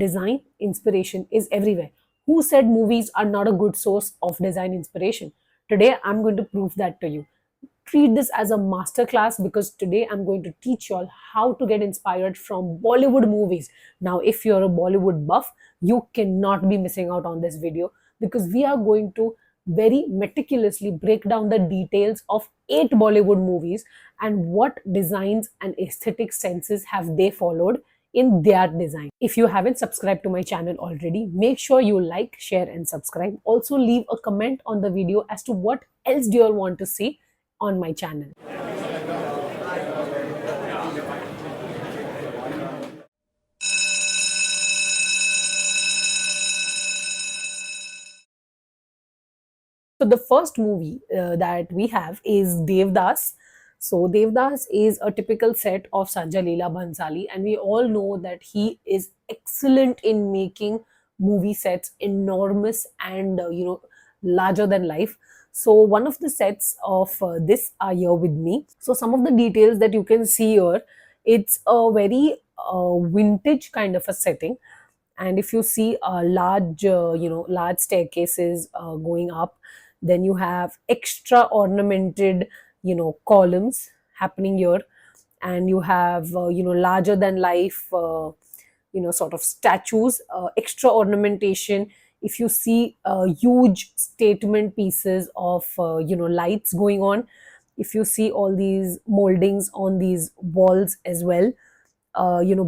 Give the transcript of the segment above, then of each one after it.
design inspiration is everywhere. Who said movies are not a good source of design inspiration? Today, I'm going to prove that to you. Treat this as a masterclass because today I'm going to teach you all how to get inspired from Bollywood movies. Now, if you're a Bollywood buff, you cannot be missing out on this video because we are going to very meticulously break down the details of 8 Bollywood movies and what designs and aesthetic senses have they followed in their design. If you haven't subscribed to my channel already, make sure you like, share, and subscribe. Also, leave a comment on the video as to what else do you all want to see on my channel. So the first movie that we have is Devdas. So Devdas is a typical set of Sanjay Leela Bhansali, and we all know that he is excellent in making movie sets enormous and larger than life. So one of the sets of this are here with me. So some of the details that you can see here, it's a very vintage kind of a setting. And if you see a large large staircases going up, then you have extra ornamented columns happening here, and you have larger than life sort of statues, extra ornamentation. If you see huge statement pieces of lights going on, if you see all these moldings on these walls as well,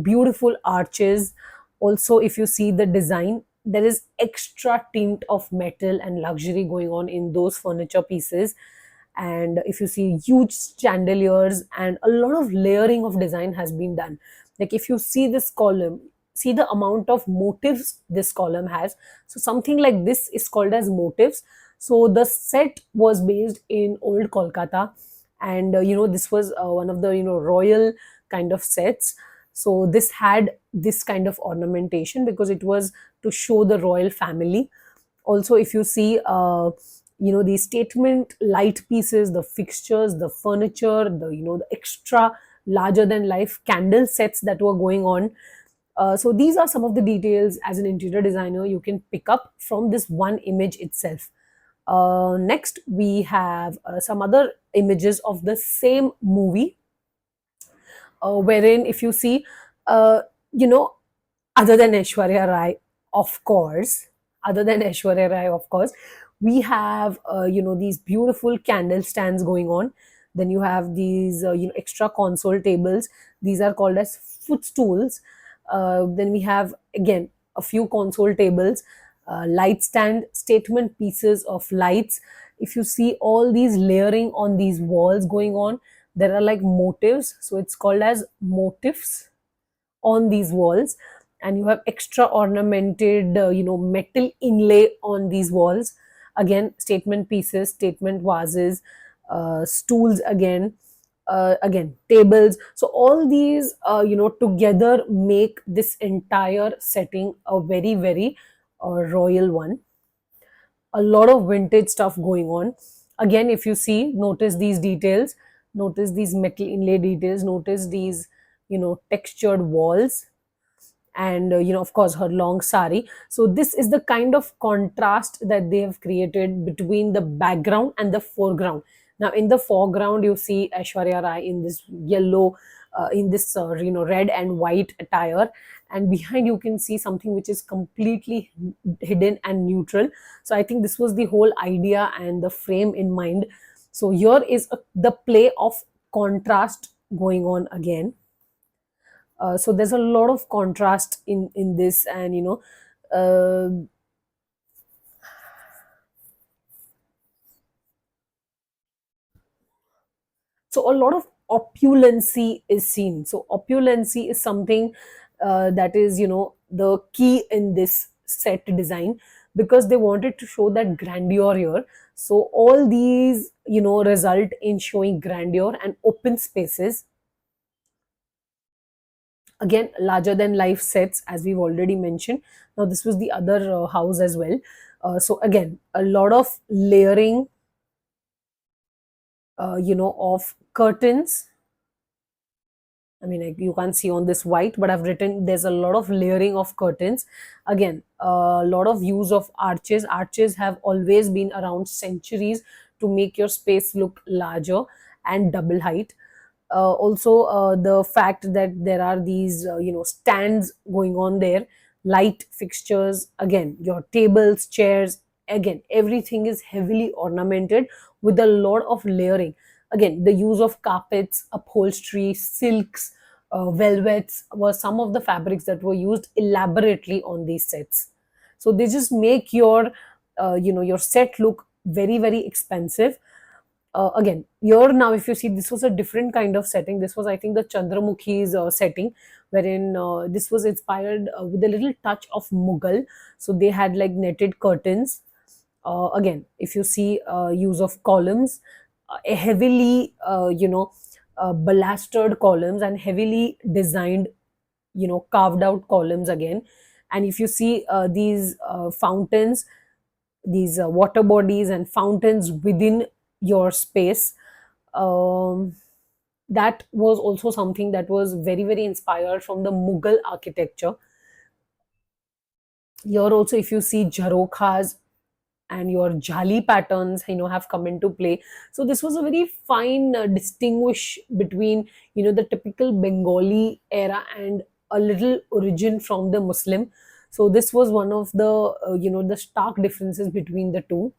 beautiful arches. Also, if you see the design, there is extra tint of metal and luxury going on in those furniture pieces. And if you see huge chandeliers, and a lot of layering of design has been done. Like if you see this column, see the amount of motifs this column has. So something like this is called as motifs. So the set was based in old Kolkata, and this was one of the royal kind of sets. So this had this kind of ornamentation because it was to show the royal family. Also, if you see the statement light pieces, the fixtures, the furniture, the extra larger than life candle sets that were going on. So these are some of the details as an interior designer you can pick up from this one image itself. Next, we have some other images of the same movie, wherein if you see, uh, you know, other than Aishwarya Rai, of course, other than Aishwarya Rai, of course, we have, these beautiful candle stands going on. Then you have these, extra console tables. These are called as footstools. Then we have, again, a few console tables, light stand, statement pieces of lights. If you see all these layering on these walls going on, there are like motifs. So it's called as motifs on these walls. And you have extra ornamented metal inlay on these walls. Again, statement pieces, statement vases, stools, again tables. So all these together make this entire setting a very, very royal one. A lot of vintage stuff going on. Again, if you see, notice these details, notice these metal inlay details, notice these textured walls, and of course her long sari. So this is the kind of contrast that they have created between the background and the foreground. Now in the foreground you see Aishwarya Rai in this yellow, in this red and white attire, and behind you can see something which is completely hidden and neutral. So I think this was the whole idea and the frame in mind. So here is the play of contrast going on again. So there's a lot of contrast in this, and uh, so a lot of opulency is seen. So opulency is something that is the key in this set design, because they wanted to show that grandeur here. So all these result in showing grandeur and open spaces. Again, larger than life sets, as we've already mentioned. Now this was the other house as well. So again, a lot of layering of curtains I mean, like, you can't see on this white, but I've written there's a lot of layering of curtains. Again, a lot of use of arches. Arches have always been around centuries to make your space look larger and double height. Also, the fact that there are these, stands going on there, light fixtures, again, your tables, chairs, again, everything is heavily ornamented with a lot of layering. Again, the use of carpets, upholstery, silks, velvets were some of the fabrics that were used elaborately on these sets. So they just make your set look very, very expensive. Again, here now, if you see, this was a different kind of setting. This was, I think, the Chandramukhi's setting, wherein this was inspired with a little touch of Mughal. So they had like netted curtains. Again, if you see, use of columns, heavily, balustered columns and heavily designed, carved out columns again. And if you see, these fountains, these water bodies and fountains within your space, um, that was also something that was very, very inspired from the Mughal architecture. Here also, if you see, jharokhas and your jali patterns, have come into play. So this was a very fine distinguish between, the typical Bengali era and a little origin from the Muslim. So this was one of the, the stark differences between the two.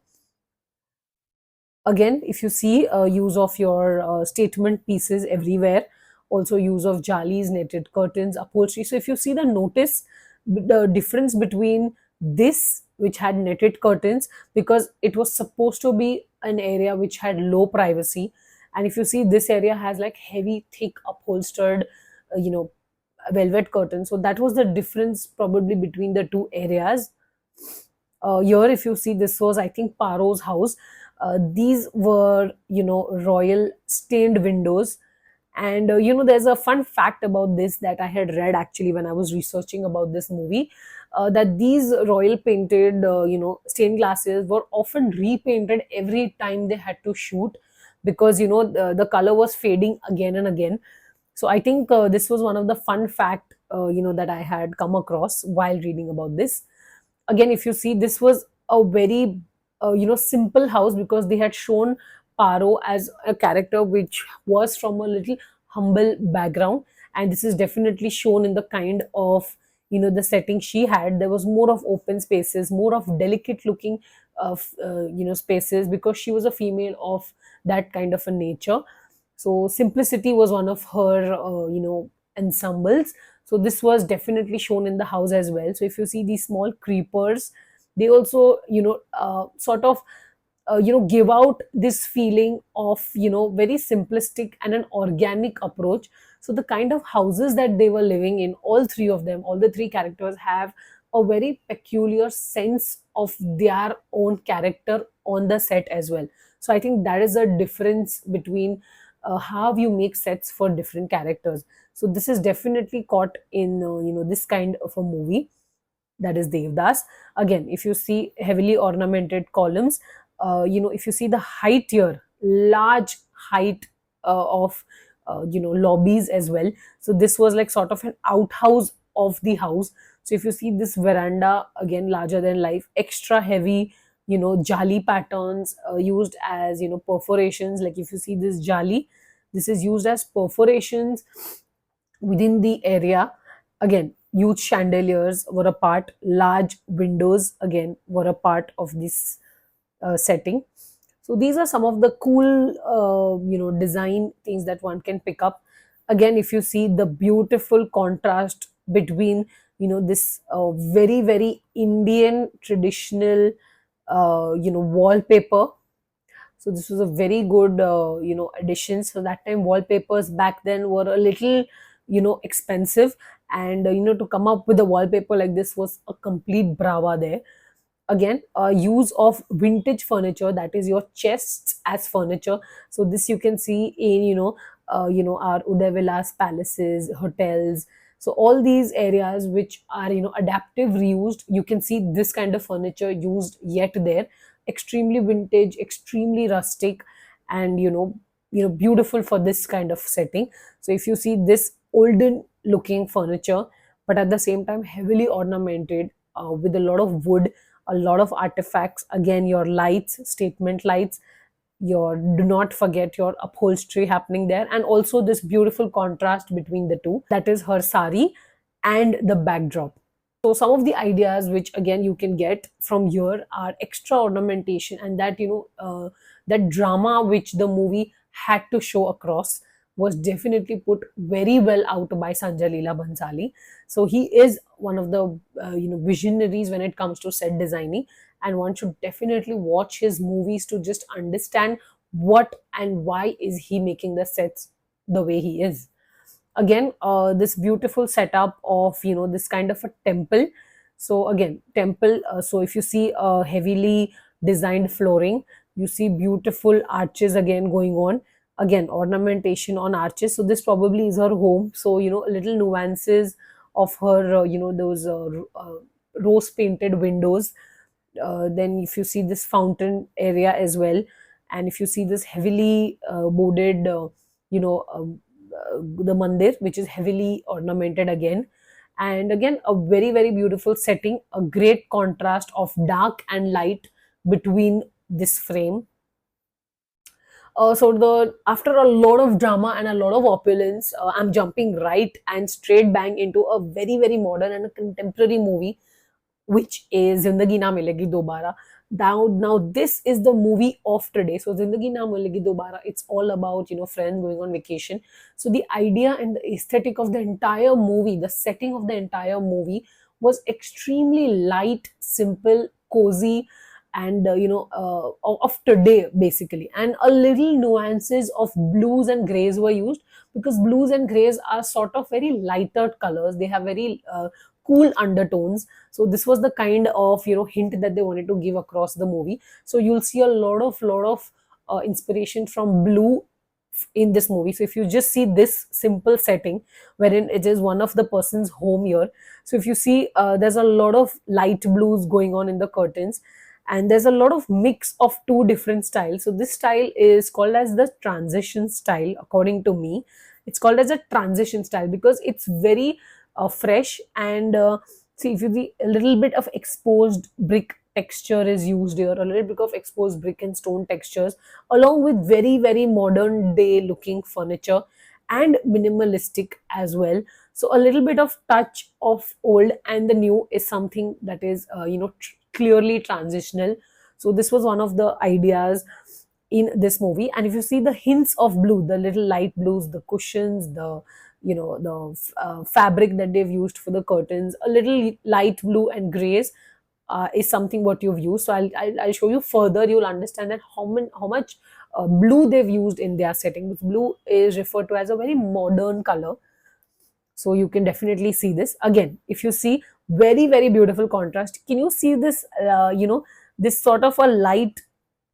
Again, if you see, use of your statement pieces everywhere, also use of jalis, netted curtains, upholstery. So if you see, the difference between this, which had netted curtains, because it was supposed to be an area which had low privacy, and if you see, this area has like heavy thick upholstered, uh, you know velvet curtains. So that was the difference probably between the two areas. Here, if you see, this was, I think, Paro's house. These were, royal stained windows. And there's a fun fact about this that I had read actually when I was researching about this movie, that these royal painted, stained glasses were often repainted every time they had to shoot, because the color was fading again and again. So I think this was one of the fun fact, that I had come across while reading about this. Again, if you see, this was a very, simple house, because they had shown Paro as a character which was from a little humble background, and this is definitely shown in the kind of, the setting she had. There was more of open spaces, more of delicate looking spaces, because she was a female of that kind of a nature. So simplicity was one of her, ensembles. So this was definitely shown in the house as well. So if you see these small creepers, they also, sort of, give out this feeling of, very simplistic and an organic approach. So the kind of houses that they were living in, all three of them, all the three characters have a very peculiar sense of their own character on the set as well. So I think that is a difference between how you make sets for different characters. So this is definitely caught in, this kind of a movie, that is Devdas. Again, if you see, heavily ornamented columns, if you see the height here, large height of, lobbies as well. So this was like sort of an outhouse of the house. So if you see this veranda, again, larger than life, extra heavy, jali patterns used as, perforations. Like if you see this jali, this is used as perforations within the area. Again, huge chandeliers were a part, large windows again were a part of this setting. So these are some of the cool, design things that one can pick up. Again, if you see the beautiful contrast between, this very, very Indian traditional, wallpaper. So this was a very good, addition. So that time wallpapers back then were a little, expensive, and to come up with a wallpaper like this was a complete brava there. Again, use of vintage furniture, that is your chests as furniture. So this you can see in, our Udavilas palaces, hotels. So all these areas which are, adaptive reused, you can see this kind of furniture used yet there. Extremely vintage, extremely rustic, and beautiful for this kind of setting. So if you see this olden looking furniture, but at the same time heavily ornamented, with a lot of wood, a lot of artifacts, again your lights, statement lights, your, do not forget your upholstery happening there, and also this beautiful contrast between the two, that is her sari and the backdrop. So some of the ideas which again you can get from here are extra ornamentation, and that that drama which the movie had to show across was definitely put very well out by Sanjay Leela Bhansali. So he is one of the visionaries when it comes to set designing, and one should definitely watch his movies to just understand what and why is he making the sets the way he is. Again, this beautiful setup of this kind of a temple. So again, temple, so if you see heavily designed flooring, you see beautiful arches again going on, again ornamentation on arches. So this probably is her home, so little nuances of her those rose painted windows. Then if you see this fountain area as well, and if you see this heavily boarded you know the mandir, which is heavily ornamented again, and again a very very beautiful setting, a great contrast of dark and light between this frame. So the after a lot of drama and a lot of opulence, I'm jumping right and straight bang into a very very modern and a contemporary movie, which is Zindagi Na Milegi Dobara. Now this is the movie of today. So Zindagi Na Milegi Dobara, it's all about friends going on vacation. So the idea and the aesthetic of the entire movie, the setting of the entire movie was extremely light, simple, cozy, and of today basically. And a little nuances of blues and grays were used, because blues and grays are sort of very lighter colors. They have very cool undertones. So this was the kind of hint that they wanted to give across the movie. So you'll see a lot of inspiration from blue in this movie. So if you just see this simple setting wherein it is one of the person's home here, so if you see there's a lot of light blues going on in the curtains, and there's a lot of mix of two different styles. So this style is called as the transition style. According to me, it's called as a transition style because it's very fresh, and see, if you see, a little bit of exposed brick texture is used here, a little bit of exposed brick and stone textures, along with very very modern day looking furniture and minimalistic as well. So a little bit of touch of old and the new is something that is clearly transitional. So this was one of the ideas in this movie. And if you see the hints of blue, the little light blues, the cushions, the fabric that they've used for the curtains, a little light blue and grays is something what you've used. So I'll show you further. You'll understand that how much blue they've used in their setting. Blue is referred to as a very modern color. So you can definitely see this. Again, if you see, very very beautiful contrast. Can you see this this sort of a light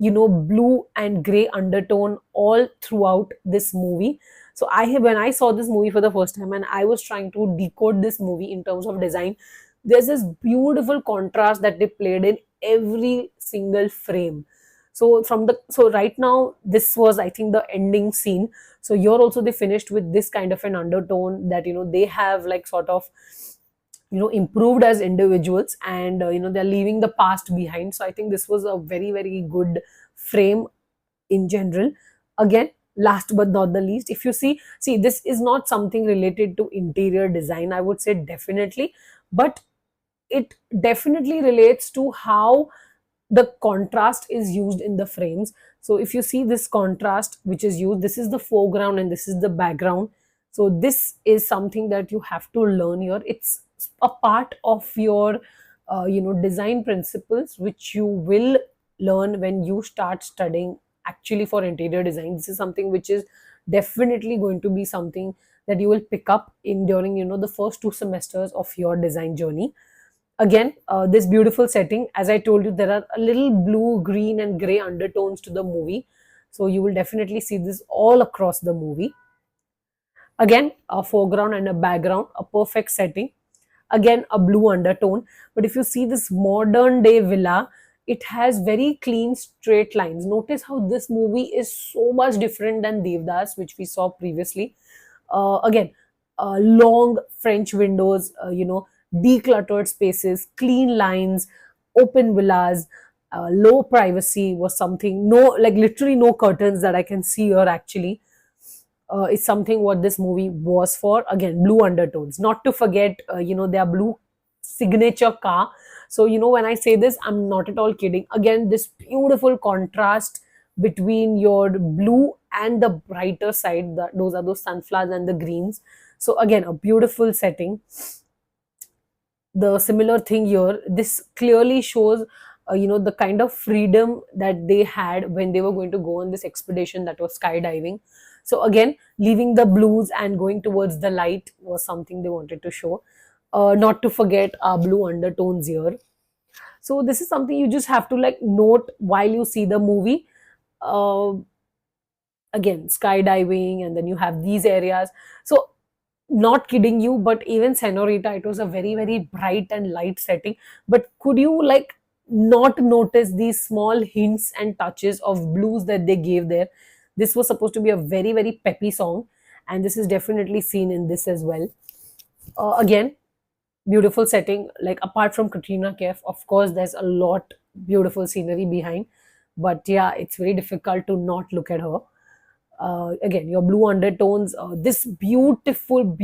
blue and gray undertone all throughout this movie? So when I saw this movie for the first time and I was trying to decode this movie in terms of design, there's this beautiful contrast that they played in every single frame. So right now, this was, I think, the ending scene. So here also they finished with this kind of an undertone that they have like sort of improved as individuals, and they're leaving the past behind. So I think this was a very very good frame in general. Again, last but not the least, if you see, this is not something related to interior design, I would say, definitely, but it definitely relates to how the contrast is used in the frames. So if you see this contrast which is used, this is the foreground and this is the background. So this is something that you have to learn here. It's a part of your design principles, which you will learn when you start studying actually for interior design. This is something which is definitely going to be something that you will pick up in during the first 2 semesters of your design journey. Again, this beautiful setting, as I told you, there are a little blue, green and gray undertones to the movie. So you will definitely see this all across the movie. Again, a foreground and a background, a perfect setting. Again, a blue undertone. But if you see this modern day villa, it has very clean straight lines. Notice how this movie is so much different than Devdas, which we saw previously. Again, long French windows, decluttered spaces, clean lines, open villas, low privacy was something. No, like literally no curtains that I can see here actually. Is something what this movie was for. Again, blue undertones. Not to forget, their blue signature car. So, when I say this, I'm not at all kidding. Again, this beautiful contrast between your blue and the brighter side. Those are those sunflowers and the greens. So, again, a beautiful setting. The similar thing here, this clearly shows the kind of freedom that they had when they were going to go on this expedition, that was skydiving. So again, leaving the blues and going towards the light was something they wanted to show. Not to forget our blue undertones here. So this is something you just have to like note while you see the movie. uh, Again, skydiving, and then you have these areas. So, not kidding you, but even Senorita, it was a very, very bright and light setting. But could you like not notice these small hints and touches of blues that they gave there? This was supposed to be a very, very peppy song, and this is definitely seen in this as well. Again, beautiful setting. Like apart from Katrina Kaif, of course, there's a lot beautiful scenery behind. But yeah, it's very difficult to not look at her. Again, your blue undertones, this beautiful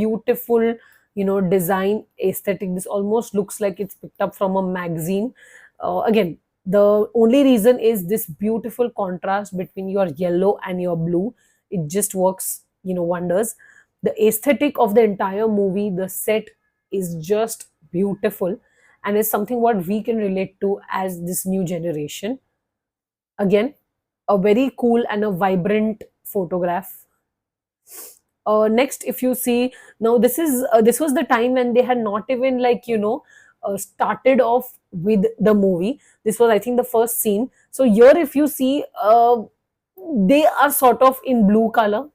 design aesthetic. This almost looks like it's picked up from a magazine. Again, the only reason is this beautiful contrast between your yellow and your blue. It just works wonders. The aesthetic of the entire movie, the set, is just beautiful, and is something what we can relate to as this new generation. Again, a very cool and a vibrant photograph. Next, if you see, now this was the time when they had not even started off with the movie. This was, I think, the first scene. So here, if you see, they are sort of in blue color,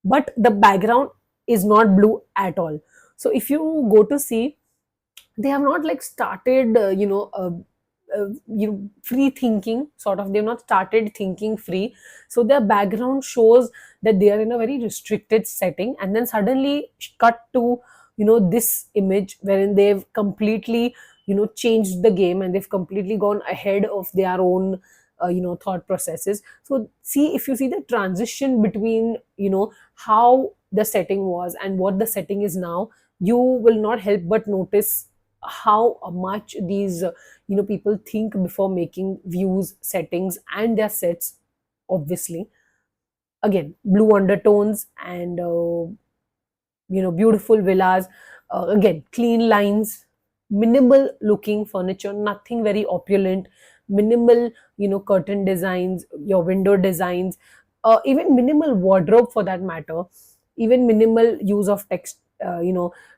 but the background is not blue at all. So if you go to see, they have not like started free thinking, sort of. They've not started thinking free. So their background shows that they are in a very restricted setting, and then suddenly cut to this image wherein they've completely changed the game, and they've completely gone ahead of their own thought processes. So see, if you see the transition between how the setting was and what the setting is now, you will not help but notice how much these people think before making views, settings, and their sets. Obviously, again, blue undertones and beautiful villas. Again, clean lines, minimal looking furniture, nothing very opulent. Minimal curtain designs, your window designs, even minimal wardrobe for that matter. Even minimal use of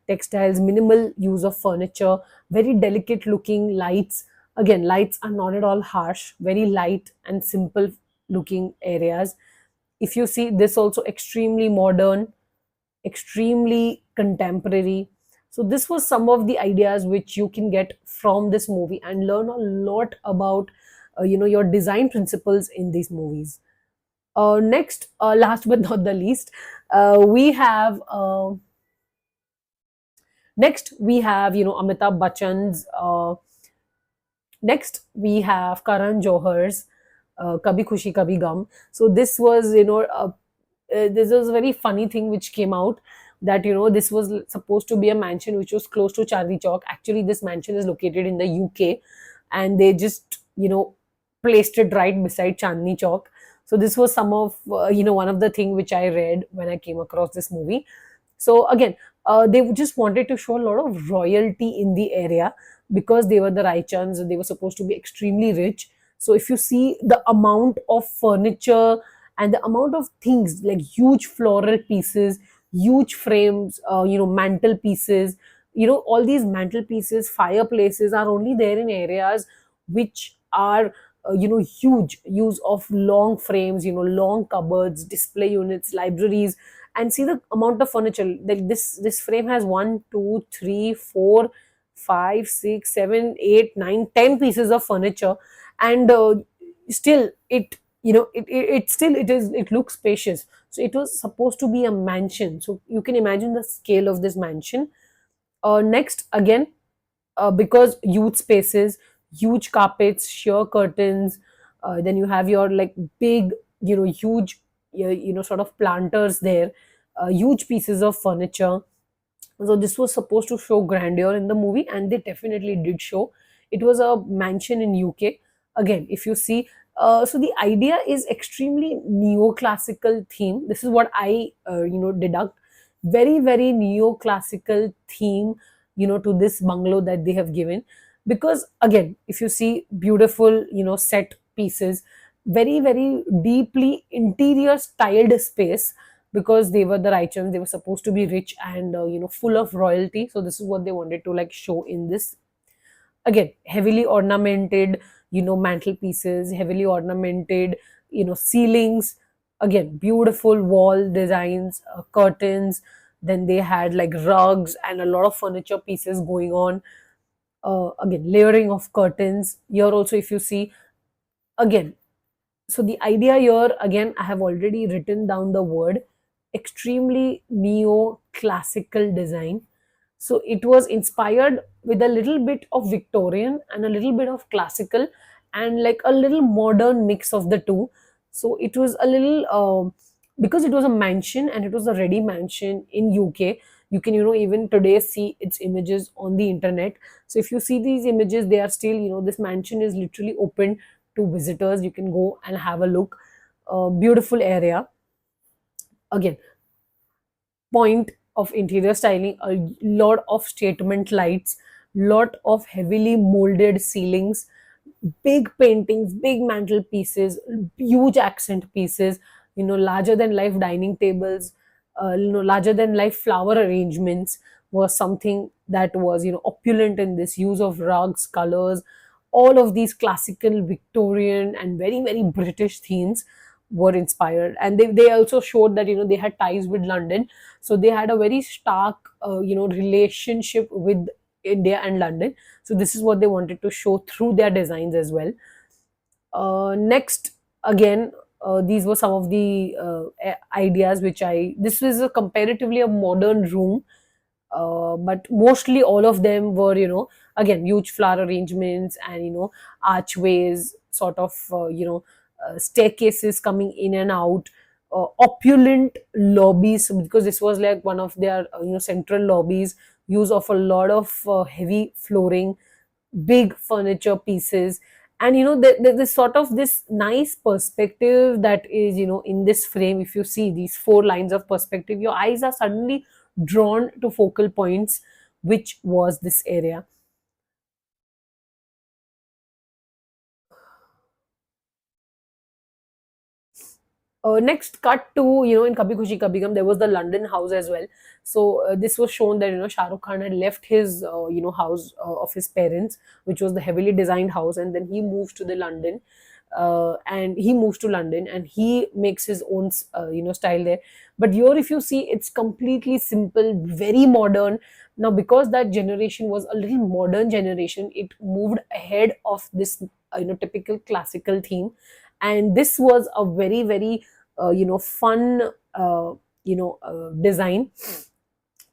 textiles, minimal use of furniture, very delicate looking lights. Again, lights are not at all harsh, very light and simple looking areas. If you see, this also extremely modern, extremely contemporary. So this was some of the ideas which you can get from this movie and learn a lot about your design principles in these movies. Next, last but not the least, we have next we have Amitabh Bachchan's next we have Karan Johar's Kabhi Khushi Kabhi Gum. So this was this was a very funny thing which came out, that this was supposed to be a mansion which was close to Chandni Chowk. Actually, this mansion is located in the UK, and they just placed it right beside Chandni Chowk. So this was some of one of the thing which I read when I came across this movie. So again, they just wanted to show a lot of royalty in the area, because they were the Raichans and they were supposed to be extremely rich. So if you see the amount of furniture and the amount of things, like huge floral pieces, huge frames, mantle pieces, all these mantle pieces, fireplaces are only there in areas which are huge use of long frames, long cupboards, display units, libraries. And see the amount of furniture. Like this frame has one, two, three, four, five, six, seven, eight, nine, 10 pieces of furniture, and still it, it still, it looks spacious. So it was supposed to be a mansion, so you can imagine the scale of this mansion. Next, again, because huge spaces, huge carpets, sheer curtains, then you have your like big, huge, sort of planters there, huge pieces of furniture. So this was supposed to show grandeur in the movie, and they definitely did show. It was a mansion in UK. Again, if you see, so the idea is extremely neoclassical theme. This is what I, deduct. Very, very neoclassical theme, to this bungalow that they have given. Because again, if you see, beautiful, set pieces, very, very deeply interior styled space, because they were the Raichans, they were supposed to be rich and full of royalty. So this is what they wanted to like show in this. Again, heavily ornamented, mantelpieces, heavily ornamented, ceilings. Again, beautiful wall designs, curtains. Then they had like rugs and a lot of furniture pieces going on. Again, layering of curtains here also, if you see. Again, so the idea here, again, I have already written down the word, extremely neo-classical design. So it was inspired with a little bit of Victorian and a little bit of classical, and like a little modern mix of the two. So it was a little, because it was a mansion and it was a ready mansion in UK. You can, even today see its images on the internet. So if you see these images, they are still, this mansion is literally open to visitors. You can go and have a look. Beautiful area. Again, point of interior styling, a lot of statement lights, lot of heavily molded ceilings, big paintings, big mantelpieces, huge accent pieces, larger than life dining tables, larger than life flower arrangements was something that was, opulent in this use of rugs, colors. All of these classical, Victorian, and very, very British themes were inspired. And they also showed that, they had ties with London. So they had a very stark, relationship with India and London. So this is what they wanted to show through their designs as well. Next, again, these were some of the ideas which this was a comparatively a modern room, but mostly all of them were, again, huge flower arrangements and, archways, sort of, staircases coming in and out, opulent lobbies, because this was like one of their, central lobbies, use of a lot of heavy flooring, big furniture pieces. And there's sort of this nice perspective that is, in this frame. If you see these four lines of perspective, your eyes are suddenly drawn to focal points, which was this area. Next, cut to, in Kabhi Khushi Kabhi Gum, there was the London house as well. So this was shown that, Shah Rukh Khan had left his house of his parents, which was the heavily designed house, and then he moved to the London, and he moves to London and he makes his own style there. But here, if you see, it's completely simple, very modern. Now, because that generation was a little modern generation, it moved ahead of this typical classical theme. And this was a very, very fun design.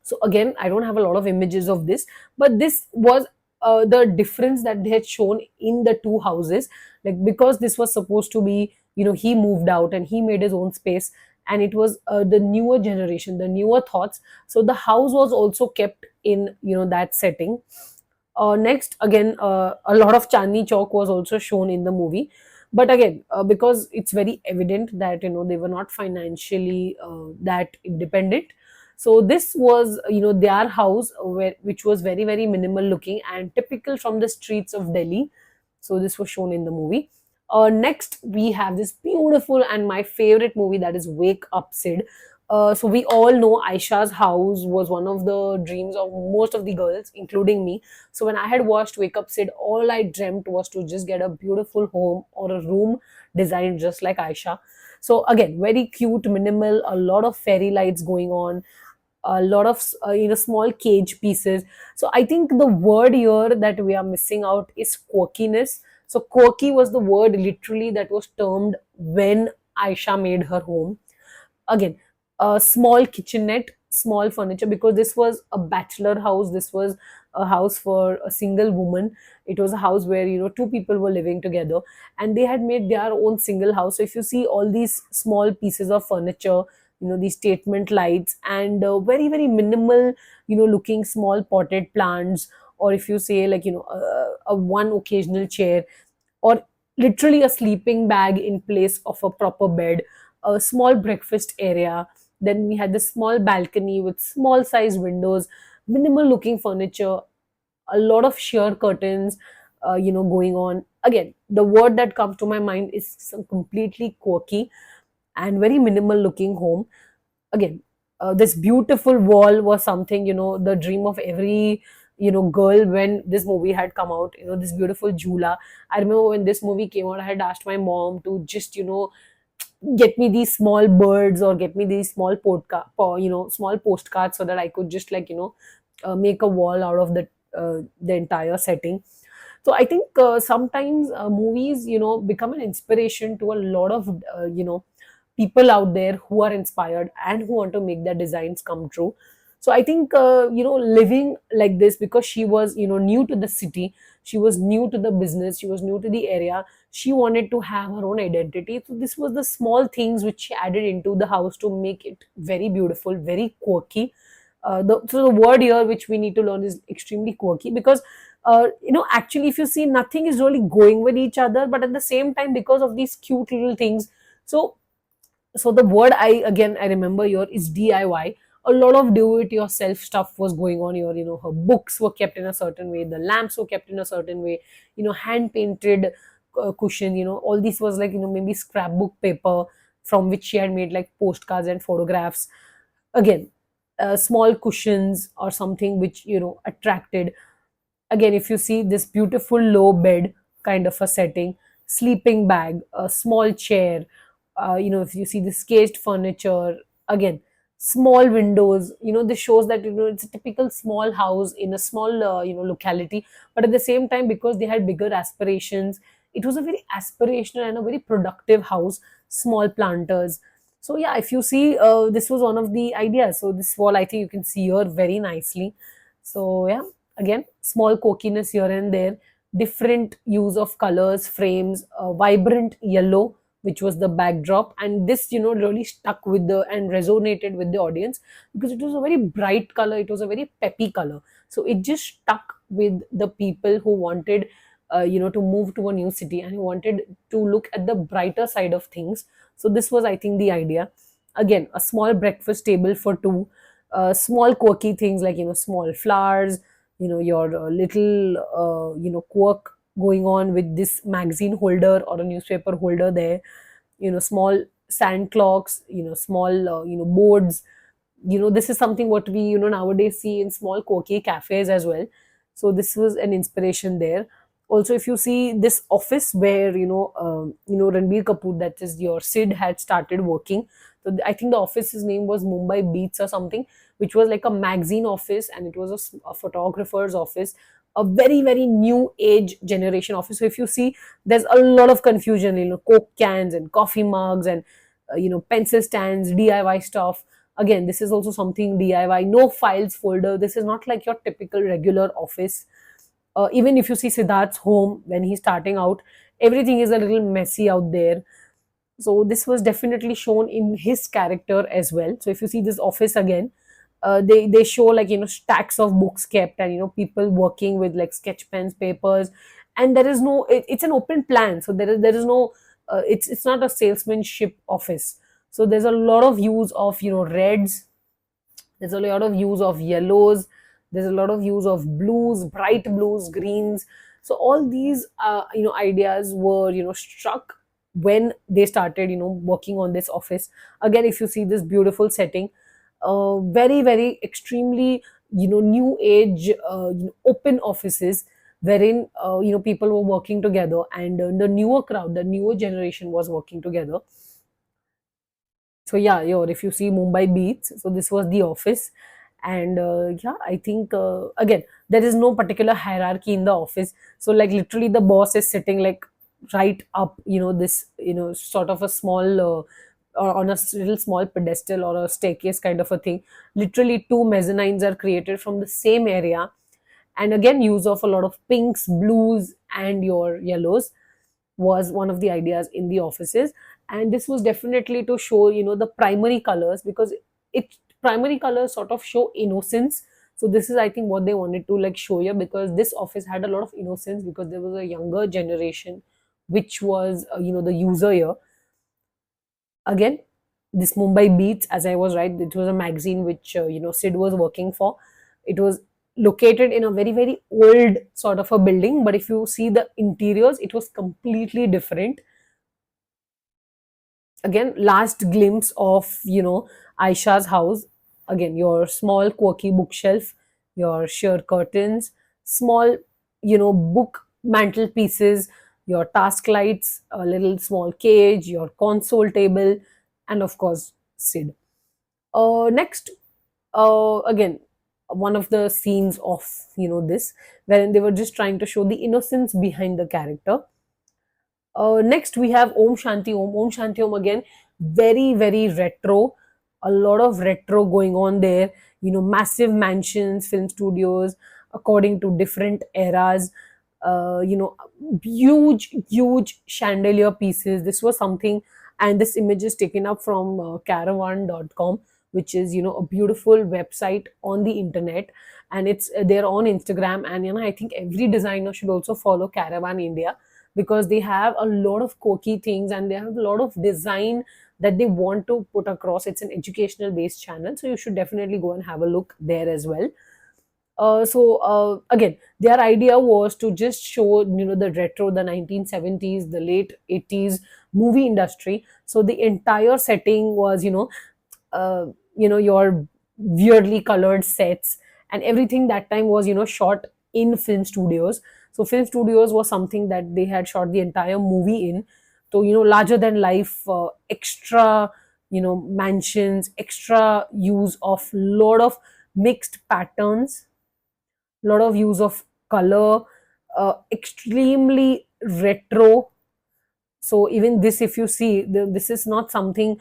So again, I don't have a lot of images of this, but this was the difference that they had shown in the two houses. Like, because this was supposed to be, he moved out and he made his own space, and it was the newer generation, the newer thoughts. So the house was also kept in, that setting. Next, again, a lot of Chandni Chowk was also shown in the movie. But again, because it's very evident that, they were not financially that independent. So this was, their house, which was very, very minimal looking and typical from the streets of Delhi. So this was shown in the movie. Next, we have this beautiful and my favorite movie, that is Wake Up Sid. So we all know Aisha's house was one of the dreams of most of the girls, including me. So when I had watched Wake Up Sid, all I dreamt was to just get a beautiful home or a room designed just like Aisha. So again, very cute, minimal, a lot of fairy lights going on. a lot of small cage pieces. So I think the word here that we are missing out is quirkiness. So quirky was the word literally that was termed when Aisha made her home. Again, a small kitchenette, small furniture, because this was a bachelor house. This was a house for a single woman. It was a house where two people were living together, and they had made their own single house. So if you see all these small pieces of furniture, these statement lights, and very very minimal looking small potted plants, or if you say like a one occasional chair, or literally a sleeping bag in place of a proper bed, a small breakfast area. Then we had this small balcony with small size windows, minimal looking furniture, a lot of sheer curtains, going on. Again, the word that comes to my mind is some completely quirky and very minimal looking home. Again, this beautiful wall was something, the dream of every girl when this movie had come out. This beautiful jula. I remember when this movie came out, I had asked my mom to just get me these small birds or get me these small small postcards, so that I could just like make a wall out of the entire setting. So I think sometimes movies become an inspiration to a lot of people out there who are inspired and who want to make their designs come true. So I think living like this, because she was new to the city, she was new to the business, she was new to the area, she wanted to have her own identity. So this was the small things which she added into the house to make it very beautiful, very quirky. So the word here which we need to learn is extremely quirky, because actually if you see, nothing is really going with each other, but at the same time, because of these cute little things. So so the word I remember here is DIY. A lot of do it yourself stuff was going on here. Her books were kept in a certain way, the lamps were kept in a certain way, hand painted cushion, all this was like maybe scrapbook paper from which she had made like postcards and photographs. Again, small cushions or something which attracted. Again, if you see this beautiful low bed kind of a setting, sleeping bag, a small chair, if you see this caged furniture. Again, small windows, this shows that it's a typical small house in a small locality. But at the same time, because they had bigger aspirations, it was a very aspirational and a very productive house. Small planters. So yeah, if you see, this was one of the ideas. So this wall, I think you can see here very nicely. So yeah, again, small quirkiness here and there, different use of colors, frames, vibrant yellow, which was the backdrop, and this really stuck with the and resonated with the audience, because it was a very bright color, it was a very peppy color. So it just stuck with the people who wanted to move to a new city and who wanted to look at the brighter side of things. So this was, I think, the idea. Again, a small breakfast table for two, small quirky things like small flowers, your little quirk going on with this magazine holder or a newspaper holder there, small sand clocks, small boards. This is something what we nowadays see in small quirky cafes as well. So this was an inspiration there. Also, if you see this office where Ranbir Kapoor, that is your Sid, had started working. So I think the office's name was Mumbai Beats or something, which was like a magazine office, and it was a photographer's office, a very very new age generation office. So if you see, there's a lot of confusion, coke cans and coffee mugs and pencil stands, DIY stuff. Again, this is also something DIY. No files folder. This is not like your typical regular office. Even if you see Siddharth's home when he's starting out, everything is a little messy out there. So this was definitely shown in his character as well. So if you see this office again, they show like stacks of books kept, and people working with like sketch pens, papers, and there is no it's an open plan. So there is no it's not a salesmanship office. So there's a lot of use of reds, there's a lot of use of yellows, there's a lot of use of blues, bright blues, greens. So all these ideas were struck when they started working on this office. Again, if you see this beautiful setting, very very extremely new age open offices, wherein people were working together, and the newer crowd, the newer generation was working together. So yeah, if you see Mumbai Beats, so this was the office. And yeah, I think again, there is no particular hierarchy in the office. So like literally the boss is sitting like right up, this, sort of a small or on a little small pedestal or a staircase kind of a thing. Literally two mezzanines are created from the same area, and again use of a lot of pinks, blues, and your yellows was one of the ideas in the offices. And this was definitely to show, the primary colors, because it primary colors sort of show innocence. So this is, I think, what they wanted to like show you, because this office had a lot of innocence, because there was a younger generation which was, the user here. Again, this Mumbai Beats, as I was right, it was a magazine which Sid was working for. It was located in a very very old sort of a building, but if you see the interiors, it was completely different. Again, last glimpse of, Aisha's house. Again, your small quirky bookshelf, your sheer curtains, small, book mantelpieces, your task lights, a little small cage, your console table, and of course Sid. Next, again, one of the scenes of, this, wherein they were just trying to show the innocence behind the character. Next, we have Om Shanti Om. Om Shanti Om, again, very, very retro. A lot of retro going on there. Massive mansions, film studios, according to different eras. Huge, huge chandelier pieces. This was something, and this image is taken up from caravan.com, which is, a beautiful website on the internet, and it's they're on Instagram. And I think every designer should also follow Caravan India, because they have a lot of quirky things and they have a lot of design that they want to put across. It's an educational based channel, so you should definitely go and have a look there as well. Again, their idea was to just show, the retro, the 1970s, the late 80s movie industry. So the entire setting was, your weirdly colored sets, and everything that time was, shot in film studios. So film studios was something that they had shot the entire movie in. So, larger than life, extra, mansions, extra use of lot of mixed patterns, lot of use of color, extremely retro. So even this, if you see, this is not something,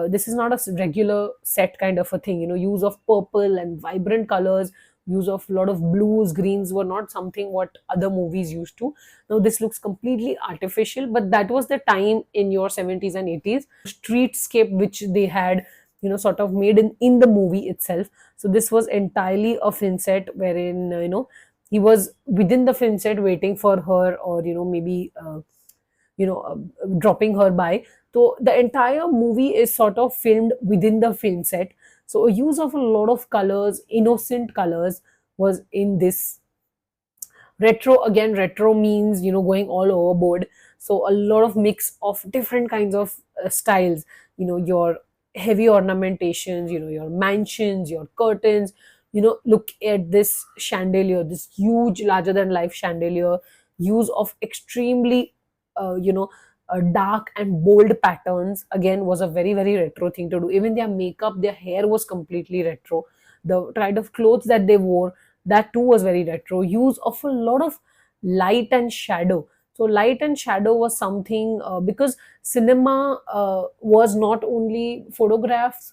this is not a regular set kind of a thing. Use of purple and vibrant colors, use of a lot of blues, greens were not something what other movies used to. Now this looks completely artificial, but that was the time in your 70s and 80s streetscape which they had, sort of made in the movie itself. So this was entirely a film set wherein, he was within the film set waiting for her, or maybe dropping her by. So the entire movie is sort of filmed within the film set. So a use of a lot of colors, innocent colors, was in this. Retro, again, retro means, going all overboard. So a lot of mix of different kinds of styles. Your heavy ornamentations, your mansions, your curtains. Look at this chandelier, this huge larger than life chandelier. Use of extremely dark and bold patterns, again, was a very very retro thing to do. Even their makeup, their hair was completely retro. The kind of clothes that they wore, that too was very retro. Use of a lot of light and shadow. So light and shadow was something, because cinema was not only photographs,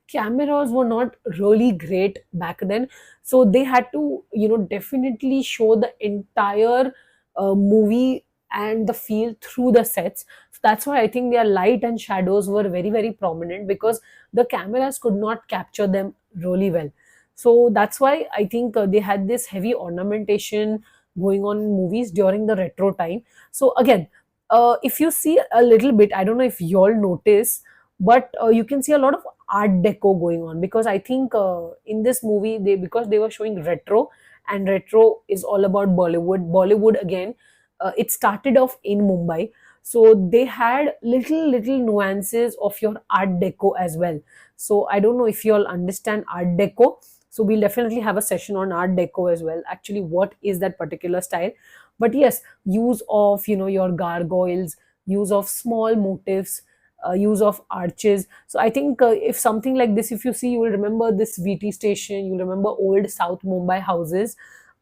cameras were not really great back then. So they had to, definitely show the entire movie and the feel through the sets. So that's why I think their light and shadows were very very prominent, because the cameras could not capture them really well. So that's why I think they had this heavy ornamentation going on in movies during the retro time. So again, if you see a little bit, I don't know if you all notice, but you can see a lot of art deco going on, because I think in this movie, because they were showing retro, and retro is all about Bollywood again. It started off in Mumbai, so they had little nuances of your art deco as well. So I don't know if you all understand art deco, so we'll definitely have a session on art deco as well, actually what is that particular style. But yes, use of, your gargoyles, use of small motifs, use of arches. So I think if something like this, if you see, you will remember this VT station, you'll remember old South Mumbai houses,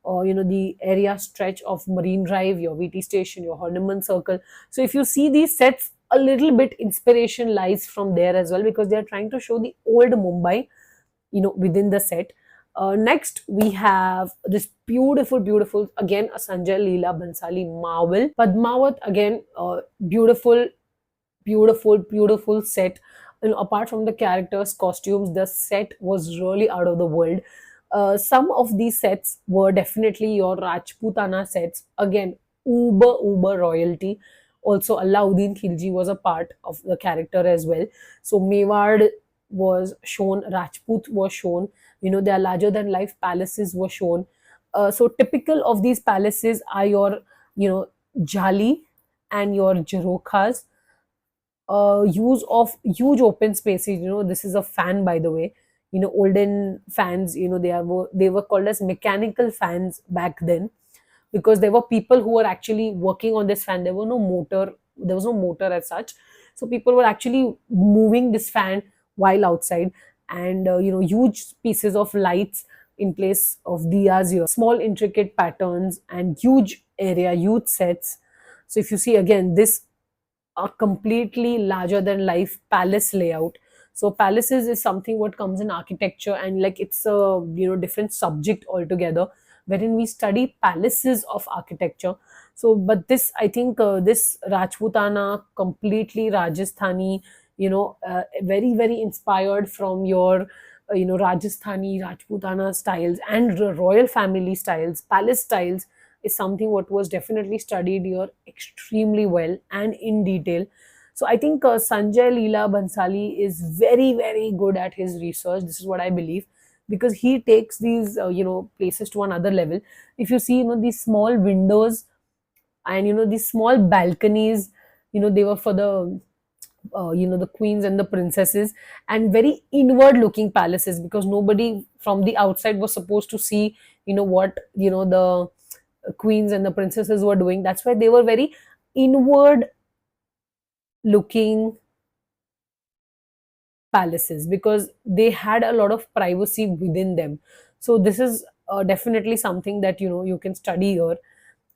or the area stretch of Marine Drive, your VT station, your Horniman Circle. So if you see these sets, a little bit inspiration lies from there as well, because they are trying to show the old Mumbai, within the set. Next, we have this beautiful, beautiful, again, a Sanjay Leela Bansali marvel. Padmavat, again, beautiful, beautiful, beautiful set. Apart from the characters, costumes, the set was really out of the world. Some of these sets were definitely your Rajputana sets. Again, uber, uber royalty. Also, Alauddin Khilji was a part of the character as well. So, Mewar was shown, Rajput was shown, their larger than life palaces were shown. So, typical of these palaces are your, jali and your jharokhas. Use of huge open spaces. This is a fan, by the way. Olden fans, they were called as mechanical fans back then, because there were people who were actually working on this fan. There was no motor as such. So people were actually moving this fan while outside, and huge pieces of lights in place of diyas here, small intricate patterns, and huge area, huge sets. So if you see, again, this a completely larger than life palace layout. So palaces is something what comes in architecture, and like it's a different subject altogether, wherein we study palaces of architecture. So but this, I think, this Rajputana, completely Rajasthani, very, very inspired from your Rajasthani Rajputana styles and royal family styles, palace styles, is something what was definitely studied here extremely well and in detail. So I think Sanjay Leela Bansali is very, very good at his research. This is what I believe, because he takes these places to another level. If you see, these small windows, and these small balconies, they were for the queens and the princesses, and very inward looking palaces, because nobody from the outside was supposed to see what the queens and the princesses were doing. That's why they were very inward looking palaces, because they had a lot of privacy within them. So this is definitely something that you can study here.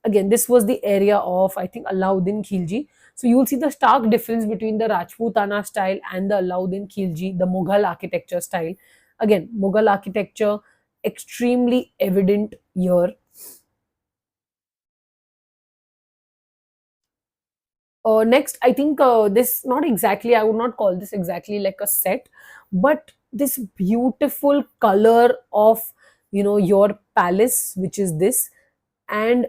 Again, this was the area of, I think, Alauddin Khilji. So you'll see the stark difference between the Rajputana style and the Alauddin Khilji, the Mughal architecture style. Again, Mughal architecture extremely evident here. Next, I think, this, not exactly, I would not call this exactly like a set, but this beautiful color of your palace, which is this, and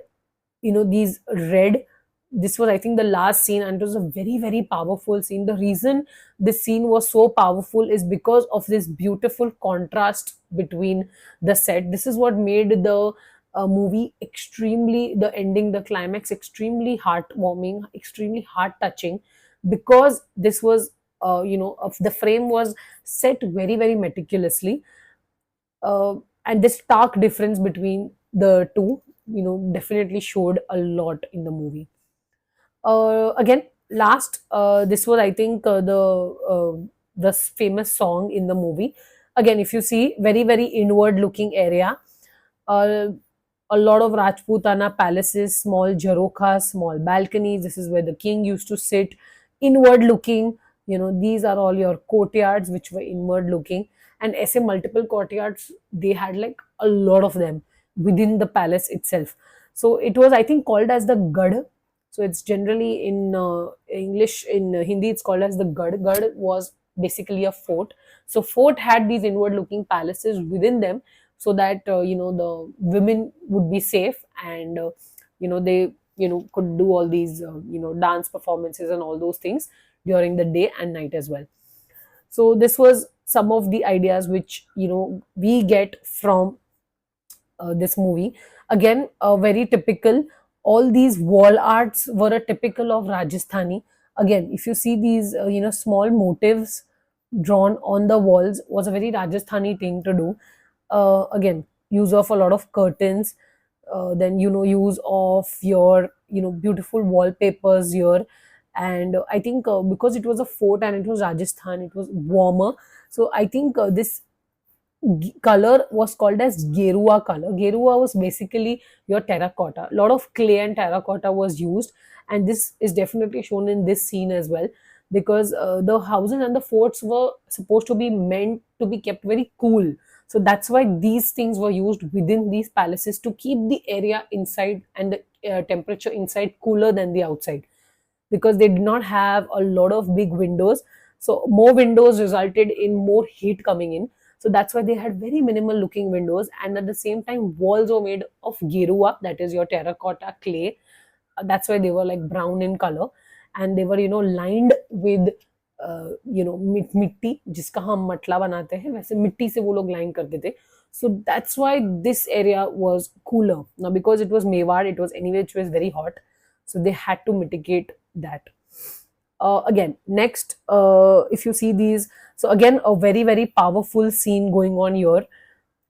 these red. This was, I think, the last scene, and it was a very, very powerful scene. The reason this scene was so powerful is because of this beautiful contrast between the set. This is what made the movie extremely, the ending, the climax, extremely heartwarming, extremely heart touching, because this was of the frame was set very, very meticulously. And this stark difference between the two definitely showed a lot in the movie. Again, last, this was, I think, the famous song in the movie. Again, if you see, very, very inward looking area. uh, a lot of Rajputana palaces, small jharokhas, small balconies. This is where the king used to sit. Inward looking, these are all your courtyards, which were inward looking. And essay multiple courtyards, they had like a lot of them within the palace itself. So it was, I think, called as the Gad. So it's generally in English, in Hindi, it's called as the Gad. Gad was basically a fort. So fort had these inward looking palaces within them, so that the women would be safe, and they could do all these dance performances and all those things during the day and night as well. So this was some of the ideas which we get from this movie. Again, very typical. All these wall arts were a typical of Rajasthani. Again, if you see these small motifs drawn on the walls, was a very Rajasthani thing to do. Again, use of a lot of curtains, then use of your beautiful wallpapers here, And I think because it was a fort and it was Rajasthan, it was warmer. So I think this color was called as Gerua color. Gerua was basically your terracotta. A lot of clay and terracotta was used, and this is definitely shown in this scene as well, because the houses and the forts were supposed to be meant to be kept very cool. So that's why these things were used within these palaces to keep the area inside and the temperature inside cooler than the outside, because they did not have a lot of big windows. So more windows resulted in more heat coming in. So that's why they had very minimal looking windows, and at the same time walls were made of gerua, that is your terracotta clay. That's why they were like brown in color, and they were lined with मिट्टी, जिसका हम मटला बनाते हैं वैसे मिट्टी से वो लोग लाइन करते थे. So that's why this area was cooler. Now because it was Mewar, it was anyway, it was very hot, so they had to mitigate that. Again, next, if you see these, so again a very very powerful scene going on here,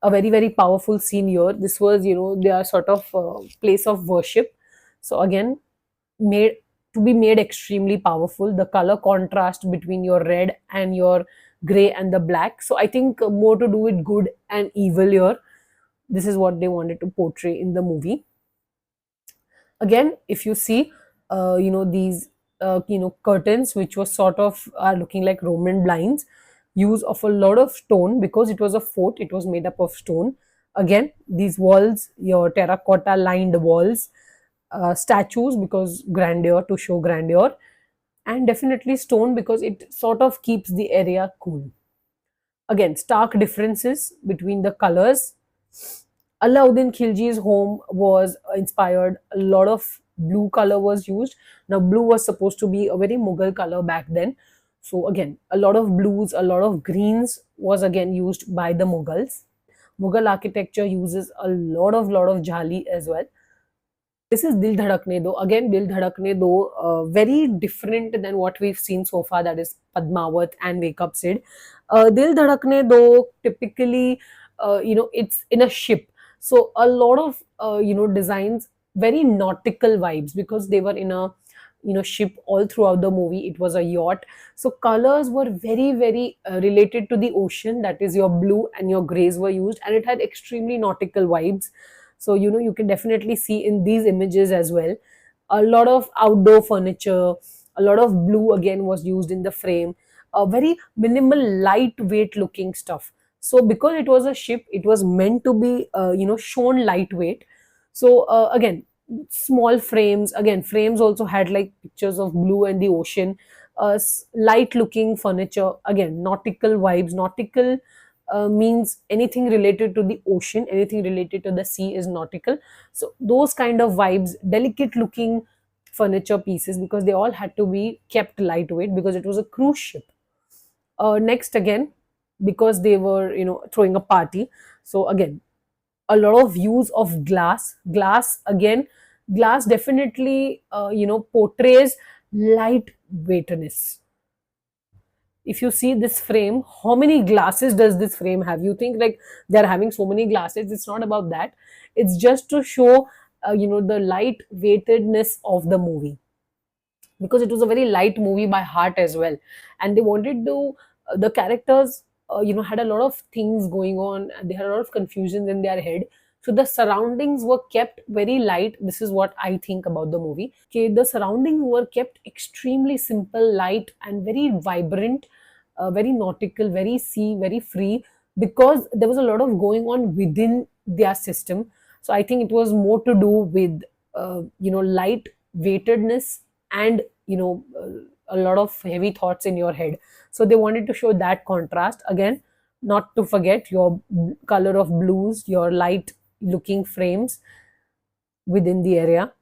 a very very powerful scene here. This was, they are sort of place of worship. So again, made to be made extremely powerful, the color contrast between your red and your gray and the black. So I think more to do with good and evil here. This is what they wanted to portray in the movie. Again, if you see these curtains, which was sort of are looking like Roman blinds, use of a lot of stone, because it was a fort, it was made up of stone. Again, these walls, your terracotta lined walls, statues because grandeur, to show grandeur, and definitely stone because it sort of keeps the area cool. Again, stark differences between the colors. Alauddin Khilji's home was inspired. A lot of blue color was used. Now, blue was supposed to be a very Mughal color back then. So again, a lot of blues, a lot of greens was again used by the Mughals. Mughal architecture uses a lot of jhaali as well. This is Dil Dhadakne Do. Again, Dil Dhadakne Do, very different than what we've seen so far, that is Padmavat and Wake Up Sid. Dil Dhadakne Do, typically, it's in a ship. So a lot of, designs, very nautical vibes, because they were in a, ship all throughout the movie. It was a yacht. So colors were very, very related to the ocean. That is your blue and your grays were used, and it had extremely nautical vibes. So, you can definitely see in these images as well. A lot of outdoor furniture, a lot of blue again was used in the frame, a very minimal, lightweight looking stuff. So, because it was a ship, it was meant to be, shown lightweight. So, again, small frames, again, frames also had like pictures of blue and the ocean, light looking furniture, again, nautical vibes, nautical means anything related to the ocean, anything related to the sea is nautical. So those kind of vibes, delicate looking furniture pieces, because they all had to be kept lightweight because it was a cruise ship. Next, again, because they were throwing a party, so again a lot of use of glass again. Glass definitely portrays lightweightness. If you see this frame, how many glasses does this frame have? You think like they're having so many glasses. It's not about that. It's just to show the light weightedness of the movie, because it was a very light movie by heart as well, and they wanted to the characters had a lot of things going on, and they had a lot of confusion in their head. So the surroundings were kept very light. This is what I think about the movie. Okay, the surroundings were kept extremely simple, light, and very vibrant, very nautical, very sea, very free, because there was a lot of going on within their system. So I think it was more to do with light weightedness and a lot of heavy thoughts in your head. So they wanted to show that contrast. Again, not to forget your color of blues, your light looking frames within the area.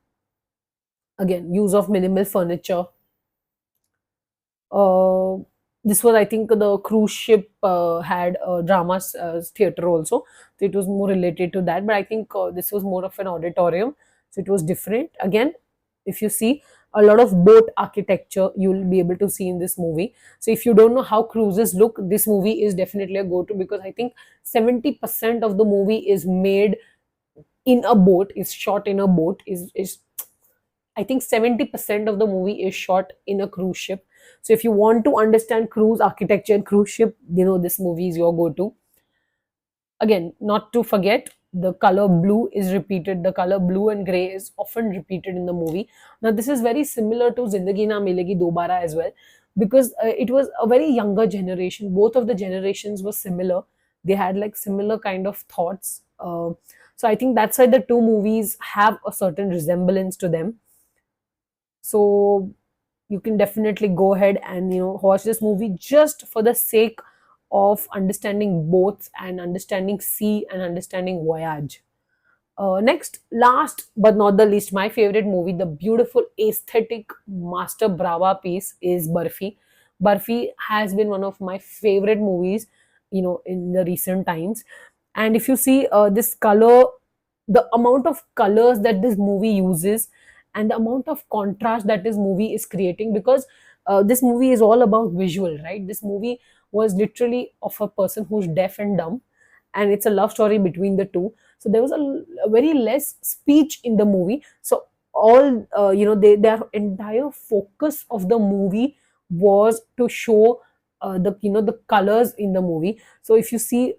Again, use of minimal furniture. uh, this was, I think, the cruise ship had a drama theater also, so it was more related to that. But I think this was more of an auditorium, so it was different. Again, if you see, a lot of boat architecture you'll be able to see in this movie. So if you don't know how cruises look, this movie is definitely a go-to, because I think 70% of the movie is made in a boat, is shot in a boat, is I think 70% of the movie is shot in a cruise ship. So if you want to understand cruise architecture and cruise ship, this movie is your go-to. Again, not to forget, the color blue is repeated. The color blue and gray is often repeated in the movie. Now this is very similar to Zindagi Na Milegi Dobara as well, because it was a very younger generation. Both of the generations were similar. They had like similar kind of thoughts. So I think that's why the two movies have a certain resemblance to them. So you can definitely go ahead and watch this movie just for the sake of understanding both and understanding sea and understanding voyage. Next, last but not the least, my favorite movie, the beautiful aesthetic master brava piece is Barfi. Barfi has been one of my favorite movies, in the recent times. And if you see this color, the amount of colors that this movie uses and the amount of contrast that this movie is creating, because this movie is all about visual, right? This movie was literally of a person who's deaf and dumb, and it's a love story between the two. So there was a very less speech in the movie. So all their entire focus of the movie was to show the colors in the movie. So if you see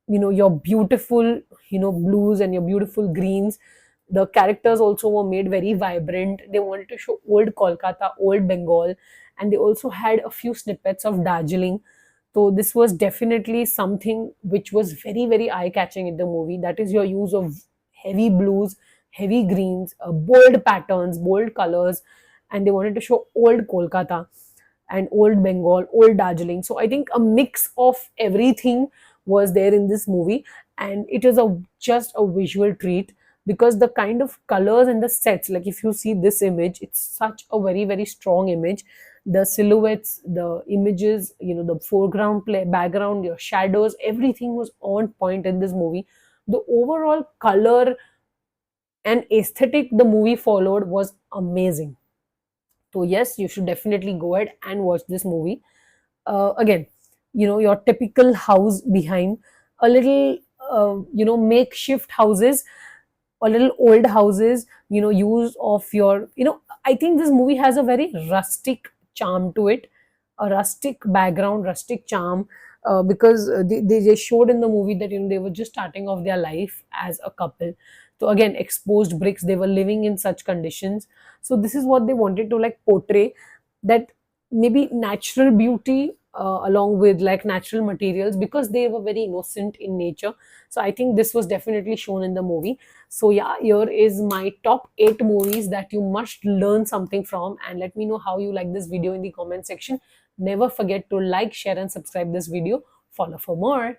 your beautiful blues and your beautiful greens, the characters also were made very vibrant. They wanted to show old Kolkata, old Bengal, and they also had a few snippets of Darjeeling. So this was definitely something which was very, very eye-catching in the movie. That is your use of heavy blues, heavy greens, bold patterns, bold colors, and they wanted to show old Kolkata and old Bengal, old Darjeeling. So I think a mix of everything was there in this movie, and it is a just a visual treat, because the kind of colors and the sets, like if you see this image, it's such a very, very strong image. The silhouettes, the images, the foreground, play background, your shadows, everything was on point in this movie. The overall color and aesthetic the movie followed was amazing. So yes, you should definitely go ahead and watch this movie. Again, your typical house behind, a little makeshift houses, a little old houses, use of your, I think this movie has a very rustic charm to it, a rustic background, rustic charm, because they just showed in the movie that they were just starting off their life as a couple. So again, exposed bricks, they were living in such conditions. So this is what they wanted to like portray, that maybe natural beauty along with like natural materials, because they were very innocent in nature. So I think this was definitely shown in the movie. So yeah, here is my top 8 movies that you must learn something from, and let me know how you like this video in the comment section. Never forget to like, share and subscribe this video. Follow for more.